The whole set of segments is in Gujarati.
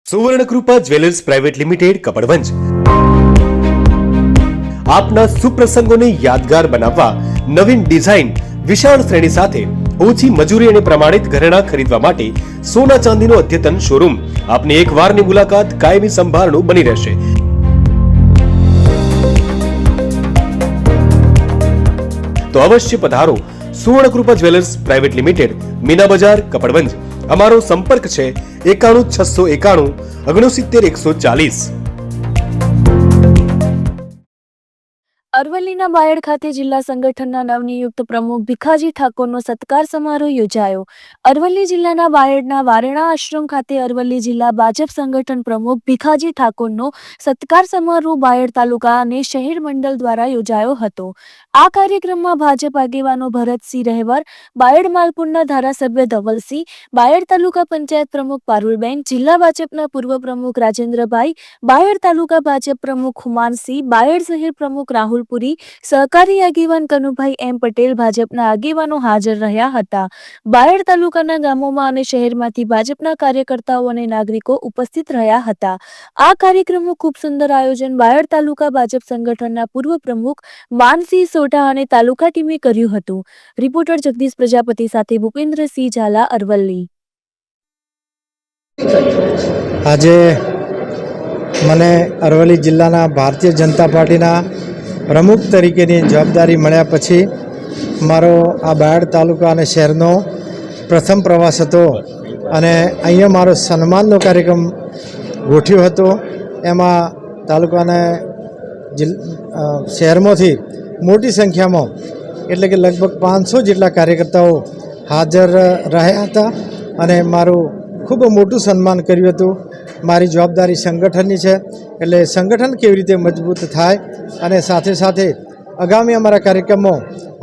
Suvarnakrupa jewellers private limited Kapadvanj આપના સુપ્રસંગોને યાદગાર બનાવવા નવીન ડિઝાઇન વિશાળ શ્રેણી સાથે ઓછી મજૂરી અને પ્રમાણિત ઘરેણાં ખરીદવા માટે સોના ચાંદીનો અદ્યતન શોરૂમ આપની એક વારની મુલાકાત કાયમી સંભાળનું બની રહેશે। તો અવશ્ય પધારો Suvarnakrupa jewellers private limited, Meena બજાર, કપડવંજ। અમારો સંપર્ક છે 91 691 69 140। અરવલ્લીના બાયડ ખાતે જિલ્લા સંગઠનના નવનિયુક્ત પ્રમુખ ભીખાજી ઠાકોરનો સત્કાર સમારોહ યોજાયો। અરવલ્લી જિલ્લાના બાયડના વારેણા આશ્રમ ખાતે અરવલ્લી જિલ્લા ભાજપ સંગઠન પ્રમુખ ભીખાજી ઠાકોરનો સત્કાર સમારોહ બાયડ તાલુકા અને શહેર મંડળ દ્વારા યોજાયો હતો। આ કાર્યક્રમમાં ભાજપ આગેવાનો ભરતસિંહ રહેવર, બાયડ માલપુરના ધારાસભ્ય ધવલસિંહ, બાયડ તાલુકા પંચાયત પ્રમુખ પારુલબેન, જિલ્લા ભાજપના પૂર્વ પ્રમુખ રાજેન્દ્રભાઈ, બાયડ તાલુકા ભાજપ પ્રમુખ હુમાનસિંહ, બાયડ શહેર પ્રમુખ રાહુલ પુરી, સહકારી આગેવાન કનુભાઈ એમ પટેલ, ભાજપના આગેવાનો હાજર રહ્યા હતા। બાયડ તાલુકાના ગામોમાં અને શહેરમાંથી ભાજપના કાર્યકર્તાઓ અને નાગરિકો ઉપસ્થિત રહ્યા હતા। આ કાર્યક્રમનું ખૂબ સુંદર આયોજન બાયડ તાલુકા ભાજપ સંગઠનના પૂર્વ પ્રમુખ માનસિંહ સોઢા અને તાલુકા ટીમે કર્યું હતું। રિપોર્ટર જગદીશ પ્રજાપતિ સાથે ભૂપેન્દ્રસિંહ ઝાલા, અરવલ્લી। આજે મને અરવલ્લી જિલ્લાના ભારતીય જનતા પાર્ટીના પ્રમુખ તરીકેની જવાબદારી મળ્યા પછી મારો આ બાયડ તાલુકા અને શહેરનો પ્રથમ પ્રવાસ હતો અને અહીંયા મારો સન્માનનો કાર્યક્રમ ગોઠવ્યો હતો। એમાં તાલુકાના શહેરમાંથી મોટી સંખ્યામાં એટલે કે લગભગ 500 જેટલા કાર્યકર્તાઓ હાજર રહ્યા હતા અને મારું ખૂબ મોટું સન્માન કર્યું હતું। મારી જવાબદારી સંગઠનની છે એટલે સંગઠન કેવી રીતે મજબૂત થાય અને સાથે સાથે આગામી અમારા કાર્યક્રમો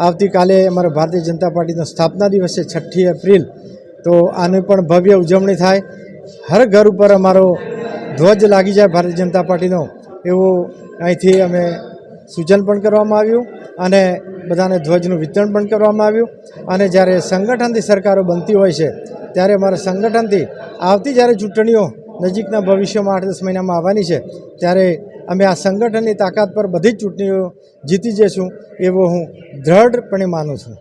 આવતીકાલે અમારા ભારતીય જનતા પાર્ટીનો સ્થાપના દિવસ છે 6 એપ્રિલ, તો આની પણ ભવ્ય ઉજવણી થાય। હર ઘર ઉપર અમારો ધ્વજ લાગી જાય ભારતીય જનતા પાર્ટીનો, એવું અહીંથી અમે સૂચન પણ કરવામાં આવ્યું અને બધાને ધ્વજનું વિતરણ પણ કરવામાં આવ્યું। અને જ્યારે સંગઠનથી સરકારો બનતી હોય છે ત્યારે અમારા સંગઠનથી આવતી જ્યારે ચૂંટણીઓ નજીકના ભવિષ્યમાં 8-10 મહિનામાં આવવાની છે ત્યારે અમે આ સંગઠનની તાકાત પર બધી જ ચૂંટણીઓ જીતી જઈશું એવો હું દ્રઢપણે માનું છું।